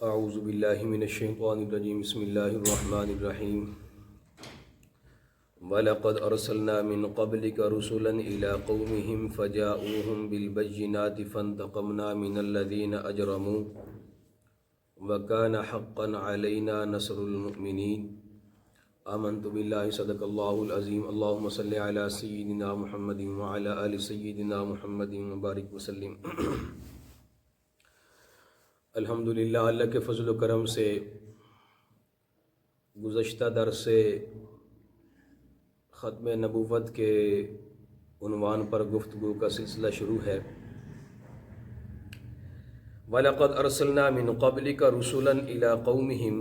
اعوذ باللہ من الشیطان الرجیم بسم اللہ الرحمن الرحیم وَلَقَدْ أَرْسَلْنَا مِن قَبْلِكَ رُسُلًا إِلَىٰ قَوْمِهِمْ فَجَاءُوهُم بِالْبَيِّنَاتِ فَانْتَقَمْنَا مِنَ الَّذِينَ أَجْرَمُوا وَكَانَ حَقًّا عَلَيْنَا نَصْرُ الْمُؤْمِنِينَ آمنت باللہ صدق اللہ العظیم اللہم صلی علی سیدنا محمد وعلی آل سیدنا محمد وبارک وسلم۔ الحمدللہ اللہ کے فضل و کرم سے گزشتہ درس سے ختم نبوت کے عنوان پر گفتگو کا سلسلہ شروع ہے۔ وَلَقَدْ أَرْسَلْنَا مِن قَبْلِكَ رُسُلًا إِلَىٰ قَوْمِهِمْ۔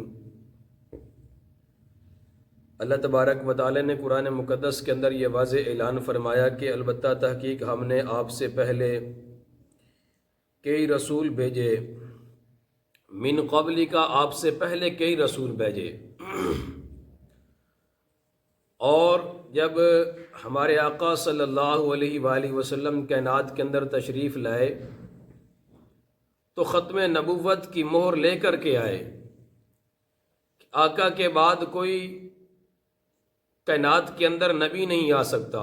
اللہ تبارک و تعالی نے قرآن مقدس کے اندر یہ واضح اعلان فرمایا کہ البتہ تحقیق ہم نے آپ سے پہلے کئی رسول بھیجے، من قبل کا آپ سے پہلے کئی رسول بھیجے، اور جب ہمارے آقا صلی اللہ علیہ وآلہ وسلم کائنات کے اندر تشریف لائے تو ختم نبوت کی مہر لے کر کے آئے۔ آقا کے بعد کوئی کائنات کے اندر نبی نہیں آ سکتا۔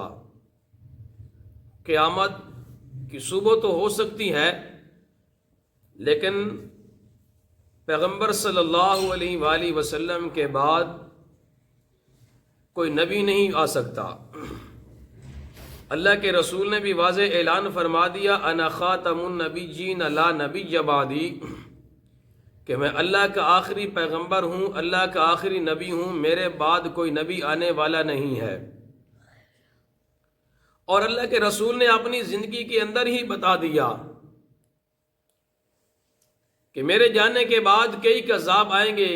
قیامت کی صبح تو ہو سکتی ہے لیکن پیغمبر صلی اللہ علیہ وآلہ وسلم کے بعد کوئی نبی نہیں آ سکتا۔ اللہ کے رسول نے بھی واضح اعلان فرما دیا انا خاتم النبیین لا نبی بعدی، کہ میں اللہ کا آخری پیغمبر ہوں، اللہ کا آخری نبی ہوں، میرے بعد کوئی نبی آنے والا نہیں ہے۔ اور اللہ کے رسول نے اپنی زندگی کے اندر ہی بتا دیا کہ میرے جانے کے بعد کئی کذاب آئیں گے،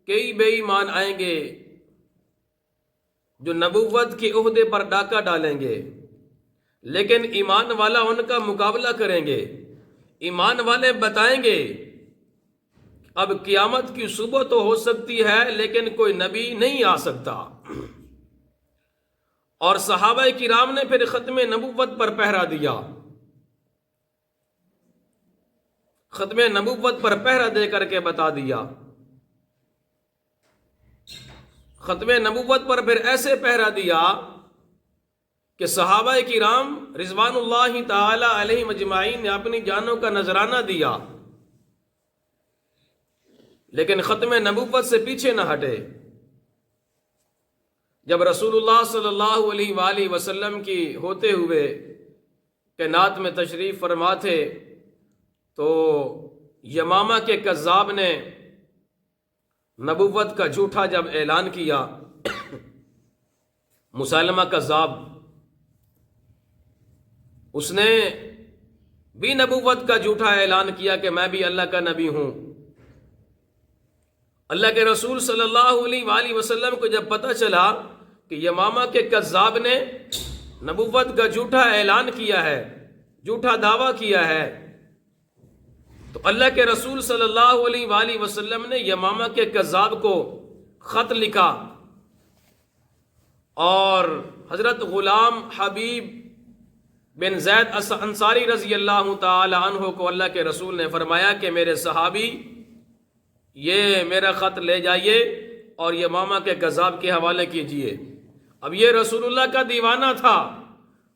کئی بے ایمان آئیں گے جو نبوت کے عہدے پر ڈاکہ ڈالیں گے، لیکن ایمان والا ان کا مقابلہ کریں گے۔ ایمان والے بتائیں گے اب قیامت کی صبح تو ہو سکتی ہے لیکن کوئی نبی نہیں آ سکتا۔ اور صحابہ کرام نے پھر ختم نبوت پر پہرا دیا، ختم نبوت پر پہرا دے کر کے بتا دیا۔ ختم نبوت پر پھر ایسے پہرا دیا کہ صحابہ کرام رضوان اللہ تعالی علیہ مجمعین نے اپنی جانوں کا نذرانہ دیا لیکن ختم نبوت سے پیچھے نہ ہٹے۔ جب رسول اللہ صلی اللہ علیہ وآلہ وسلم کی ہوتے ہوئے کائنات میں تشریف فرما تھے تو یمامہ کے کذاب نے نبوت کا جھوٹا جب اعلان کیا، مسلمہ کذاب، اس نے بھی نبوت کا جھوٹا اعلان کیا کہ میں بھی اللہ کا نبی ہوں۔ اللہ کے رسول صلی اللہ علیہ وآلہ وسلم کو جب پتہ چلا کہ یمامہ کے کذاب نے نبوت کا جھوٹا اعلان کیا ہے، جھوٹا دعویٰ کیا ہے، تو اللہ کے رسول صلی اللہ علیہ وآلہ وسلم نے یمامہ کے کذاب کو خط لکھا اور حضرت غلام حبیب بن زید انصاری رضی اللہ تعالی عنہ کو اللہ کے رسول نے فرمایا کہ میرے صحابی یہ میرا خط لے جائیے اور یمامہ کے کذاب کے حوالے کیجیے۔ اب یہ رسول اللہ کا دیوانہ تھا،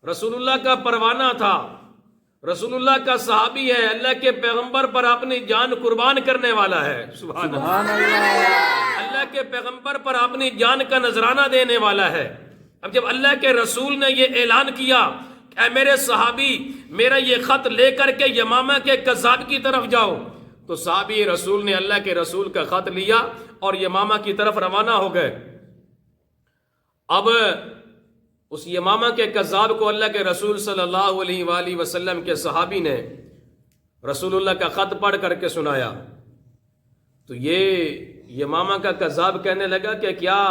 رسول اللہ کا پروانہ تھا، رسول اللہ کا صحابی ہے، اللہ کے پیغمبر پر اپنی جان قربان کرنے والا ہے۔ سبحان اللہ، اللہ کے پیغمبر پر اپنی جان کا نذرانہ دینے والا ہے۔ اب جب اللہ کے رسول نے یہ اعلان کیا کہ اے میرے صحابی میرا یہ خط لے کر کے یمامہ کے کذاب کی طرف جاؤ، تو صحابی رسول نے اللہ کے رسول کا خط لیا اور یمامہ کی طرف روانہ ہو گئے۔ اب اس یمامہ کے کذاب کو اللہ کے رسول صلی اللہ علیہ وآلہ وسلم کے صحابی نے رسول اللہ کا خط پڑھ کر کے سنایا تو یہ یمامہ کا کذاب کہنے لگا کہ کیا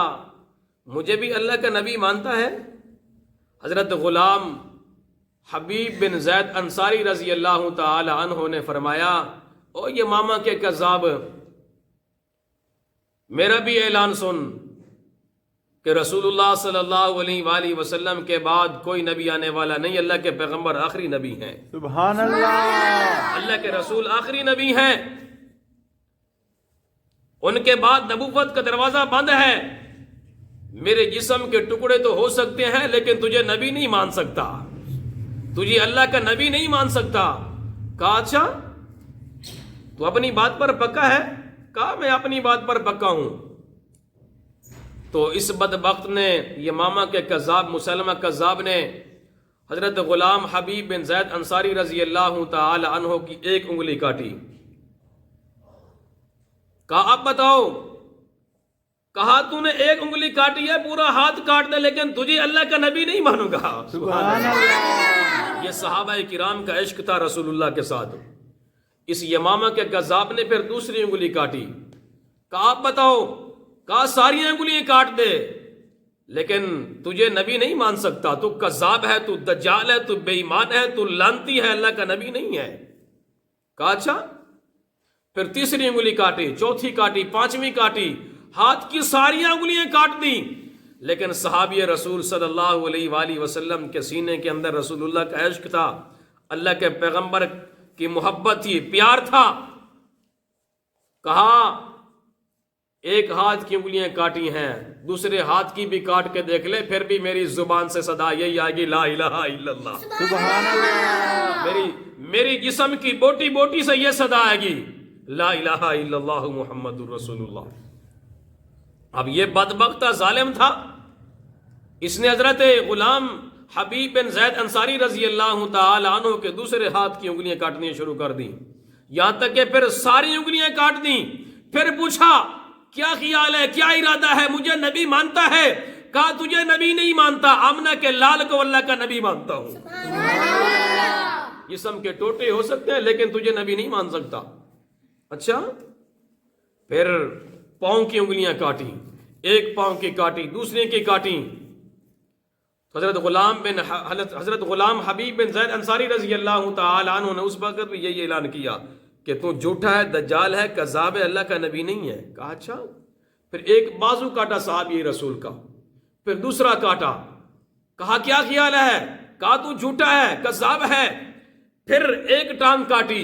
مجھے بھی اللہ کا نبی مانتا ہے؟ حضرت غلام حبیب بن زید انصاری رضی اللہ تعالی عنہ نے فرمایا او یمامہ کے کذاب، میرا بھی اعلان سن کہ رسول اللہ صلی اللہ علیہ وآلہ وسلم کے بعد کوئی نبی آنے والا نہیں، اللہ کے پیغمبر آخری نبی ہیں۔ سبحان اللہ، اللہ کے رسول آخری نبی ہیں۔ ان کے بعد نبوت کا دروازہ بند ہے، میرے جسم کے ٹکڑے تو ہو سکتے ہیں لیکن تجھے نبی نہیں مان سکتا، تجھے اللہ کا نبی نہیں مان سکتا۔ کہا اچھا تو اپنی بات پر پکا ہے؟ کہا میں اپنی بات پر پکا ہوں۔ تو اس بدبخت نے، یمامہ کے کذاب مسلمہ کذاب نے حضرت غلام حبیب بن زید انصاری رضی اللہ تعالی عنہ کی ایک انگلی کاٹی۔ کہا اب بتاؤ، کہا تو نے ایک انگلی کاٹی ہے، پورا ہاتھ کاٹ دے لیکن تجھے اللہ کا نبی نہیں مانوں گا۔ سبحان اللہ۔ یہ صحابہ کرام کا عشق تھا رسول اللہ کے ساتھ۔ اس یمامہ کے کذاب نے پھر دوسری انگلی کاٹی۔ کہا اب بتاؤ، کہا ساری انگلیاں کاٹ دے لیکن تجھے نبی نہیں مان سکتا، تو کذاب ہے، تو دجال ہے، تو بے ایمان ہے، تو لعنتی ہے، اللہ کا نبی نہیں ہے۔ کہا اچھا، پھر تیسری انگلی کاٹی، چوتھی کاٹی، پانچویں کاٹی، ہاتھ کی ساری انگلیاں کاٹ دی، لیکن صحابی رسول صلی اللہ علیہ وآلہ وسلم کے سینے کے اندر رسول اللہ کا عشق تھا، اللہ کے پیغمبر کی محبت تھی، پیار تھا۔ کہا ایک ہاتھ کی انگلیاں کاٹی ہیں، دوسرے ہاتھ کی بھی کاٹ کے دیکھ لے، پھر بھی میری زبان سے صدا یہی آئے گی، لا الہ الا اللہ۔ سبحان اللہ۔ میری جسم کی بوٹی بوٹی سے یہ صدا آئے گی، لا الہ الا اللہ محمد الرسول اللہ۔ اب یہ بدبختہ ظالم تھا، اس نے حضرت غلام حبیب بن زید انصاری رضی اللہ تعالی عنہ کے دوسرے ہاتھ کی انگلیاں کاٹنی شروع کر دی، یہاں تک کہ پھر ساری انگلیاں کاٹ دیں۔ پھر پوچھا کیا خیال ہے، کیا ارادہ ہے، مجھے نبی مانتا ہے؟ کہا تجھے نبی نہیں مانتا، آمنہ کے لال کو اللہ کا نبی مانتا ہوں۔ جسم کے ٹوٹے ہو سکتے ہیں لیکن تجھے نبی نہیں مان سکتا۔ اچھا، پھر پاؤں کی انگلیاں کاٹی، ایک پاؤں کی کاٹی، دوسرے کی کاٹی۔ حضرت غلام حبیب بن زید انصاری رضی اللہ تعالی عنہ نے اس وقت بھی یہی اعلان کیا کہ تو جھوٹا ہے، دجال ہے، کذاب ہے، اللہ کا نبی نہیں ہے۔ کہا اچھا، پھر ایک بازو کاٹا صحابی رسول کا، پھر دوسرا کاٹا۔ کہا کیا خیال ہے؟ کہا تو جھوٹا ہے، کذاب ہے۔ پھر ایک ٹانگ کاٹی،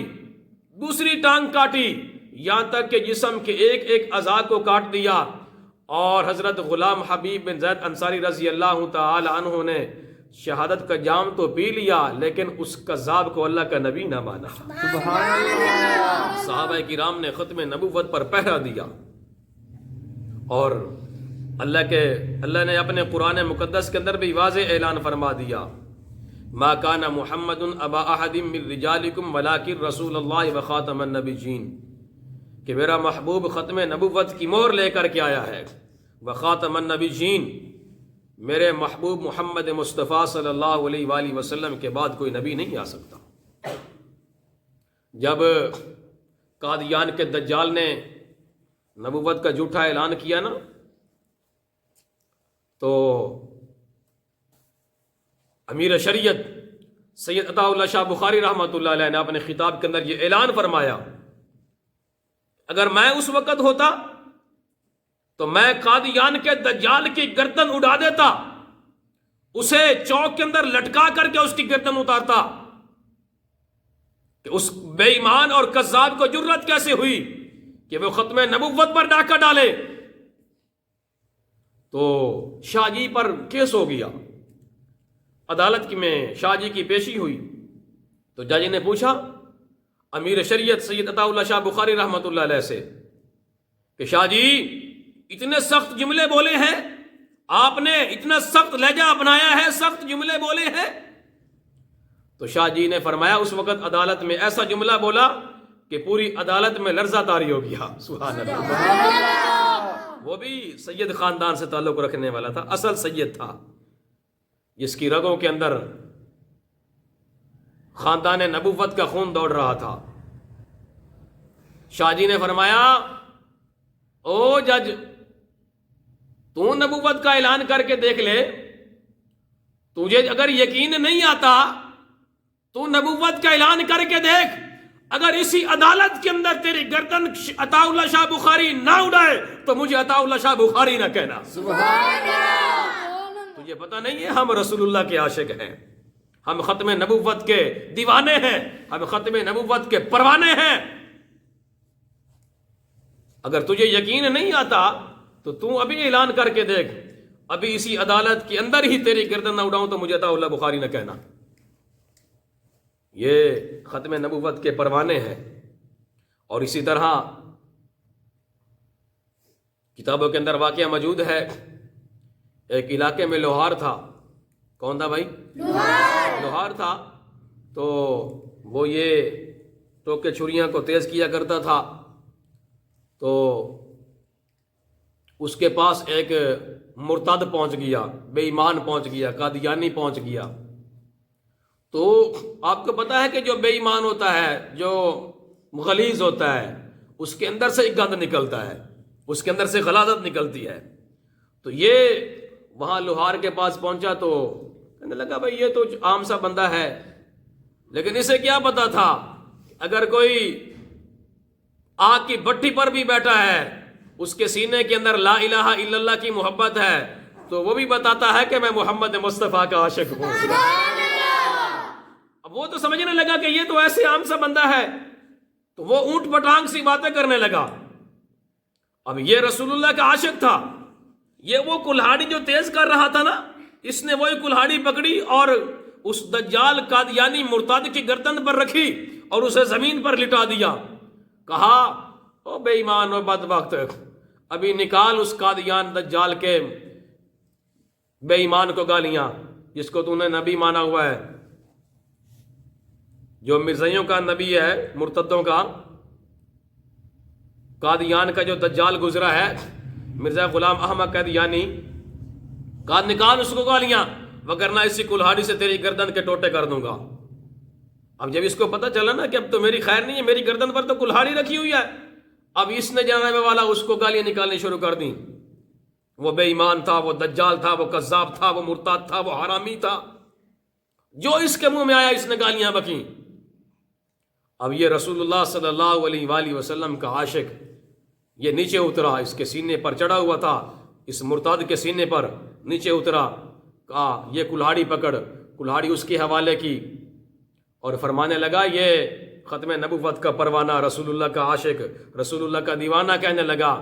دوسری ٹانگ کاٹی، یہاں تک کہ جسم کے ایک ایک اعضاء کو کاٹ دیا۔ اور حضرت غلام حبیب بن زید انصاری رضی اللہ تعالی عنہ نے شہادت کا جام تو پی لیا لیکن اس کذاب کو اللہ کا نبی نہ مانا۔ سبحان اللہ۔ صحابہ کرام نے ختم نبوت پر پہرا دیا، اور اللہ نے اپنے قرآن مقدس کے اندر بھی واضح اعلان فرما دیا، ما کان محمد ابا احد من رجالکم ولکن رسول اللہ وخاتم النبیین، کہ میرا محبوب ختم نبوت کی مہر لے کر کے آیا ہے، وخاتم النبیین، میرے محبوب محمد مصطفیٰ صلی اللہ علیہ وآلہ وسلم کے بعد کوئی نبی نہیں آ سکتا۔ جب قادیان کے دجال نے نبوت کا جھوٹا اعلان کیا نا، تو امیر شریعت سید عطا اللہ شاہ بخاری رحمۃ اللہ علیہ نے اپنے خطاب کے اندر یہ اعلان فرمایا، اگر میں اس وقت ہوتا تو میں قادیان کے دجال کی گردن اڑا دیتا، اسے چوک کے اندر لٹکا کر کے اس کی گردن اتارتا، کہ اس بے ایمان اور کذاب کو جرت کیسے ہوئی کہ وہ ختم نبوت پر ڈاکہ ڈالے۔ تو شاہ جی پر کیس ہو گیا، عدالت میں شاہ جی کی پیشی ہوئی، تو جج نے پوچھا امیر شریعت سید عطا اللہ شاہ بخاری رحمۃ اللہ علیہ سے کہ شاہ جی اتنے سخت جملے بولے ہیں آپ نے، اتنا سخت لہجہ اپنایا ہے، سخت جملے بولے ہیں؟ تو شاہ جی نے فرمایا اس وقت عدالت میں ایسا جملہ بولا کہ پوری عدالت میں لرزہ طاری ہو گیا۔ سبحان اللہ۔ وہ بھی سید خاندان سے تعلق رکھنے والا تھا، اصل سید تھا، جس کی رگوں کے اندر خاندان نبوت کا خون دوڑ رہا تھا۔ شاہ جی نے فرمایا او جج، تو نبوت کا اعلان کر کے دیکھ لے، تجھے اگر یقین نہیں آتا تو نبوت کا اعلان کر کے دیکھ، اگر اسی عدالت کے اندر تیری گردن عطا اللہ شاہ بخاری نہ اڑائے تو مجھے عطا اللہ شاہ بخاری نہ کہنا۔ سبحان اللہ۔ تجھے پتہ نہیں ہے ہم رسول اللہ کے عاشق ہیں، ہم ختم نبوت کے دیوانے ہیں، ہم ختم نبوت کے پروانے ہیں۔ اگر تجھے یقین نہیں آتا تو ابھی اعلان کر کے دیکھ، ابھی اسی عدالت کے اندر ہی تیری گردن نہ اڑاؤں تو مجھے عطاء اللہ بخاری نہ کہنا۔ یہ ختم نبوت کے پروانے ہیں۔ اور اسی طرح کتابوں کے اندر واقعہ موجود ہے، ایک علاقے میں لوہار تھا۔ کون تھا بھائی؟ لوہار تھا۔ تو وہ یہ ٹوکے چھریاں کو تیز کیا کرتا تھا۔ تو اس کے پاس ایک مرتد پہنچ گیا، بے ایمان پہنچ گیا، قادیانی پہنچ گیا۔ تو آپ کو پتا ہے کہ جو بے ایمان ہوتا ہے، جو غلیظ ہوتا ہے، اس کے اندر سے ایک گند نکلتا ہے، اس کے اندر سے غلاظت نکلتی ہے۔ تو یہ وہاں لوہار کے پاس پہنچا تو کہنے لگا بھائی یہ تو عام سا بندہ ہے، لیکن اسے کیا پتا تھا اگر کوئی آگ کی بھٹی پر بھی بیٹھا ہے، اس کے سینے کے اندر لا الہ الا اللہ کی محبت ہے، تو وہ بھی بتاتا ہے کہ میں محمد مصطفیٰ کا عاشق ہوں۔ اب وہ تو سمجھنے لگا کہ یہ تو ایسے عام سا بندہ ہے، تو وہ اونٹ پٹانگ سی باتیں کرنے لگا۔ اب یہ رسول اللہ کا عاشق تھا، یہ وہ کلہاڑی جو تیز کر رہا تھا نا، اس نے وہی کلہاڑی پکڑی اور اس دجال قادیانی مرتد کی گردن پر رکھی اور اسے زمین پر لٹا دیا۔ کہا او بے ایمان و بدبخت، ابھی نکال اس قادیان دجال کے بے ایمان کو گالیاں، جس کو تو نے نبی مانا ہوا ہے، جو مرزائیوں کا نبی ہے، مرتدوں کا، قادیان کا جو دجال گزرا ہے مرزا غلام احمد قادیانی، کہا نکال اس کو گالیاں، وگرنہ اسی کلہاڑی سے تیری گردن کے ٹوٹے کر دوں گا۔ اب جب اس کو پتہ چلا نا کہ اب تو میری خیر نہیں ہے، میری گردن پر تو کلہاڑی رکھی ہوئی ہے، اب اس نے جانب والا اس کو گالیاں نکالنی شروع کر دیں۔ وہ بے ایمان تھا، وہ دجال تھا، وہ کذاب تھا، وہ مرتد تھا، وہ حرامی تھا، جو اس کے منہ میں آیا اس نے گالیاں بکیں۔ اب یہ رسول اللہ صلی اللہ علیہ وآلہ وسلم کا عاشق یہ نیچے اترا، اس کے سینے پر چڑھا ہوا تھا، اس مرتد کے سینے پر نیچے اترا، کہا یہ کلہاڑی پکڑ، کلہاڑی اس کے حوالے کی اور فرمانے لگا یہ ختم نبوت کا پروانہ، رسول اللہ کا عاشق، رسول اللہ کا دیوانہ کہنے لگا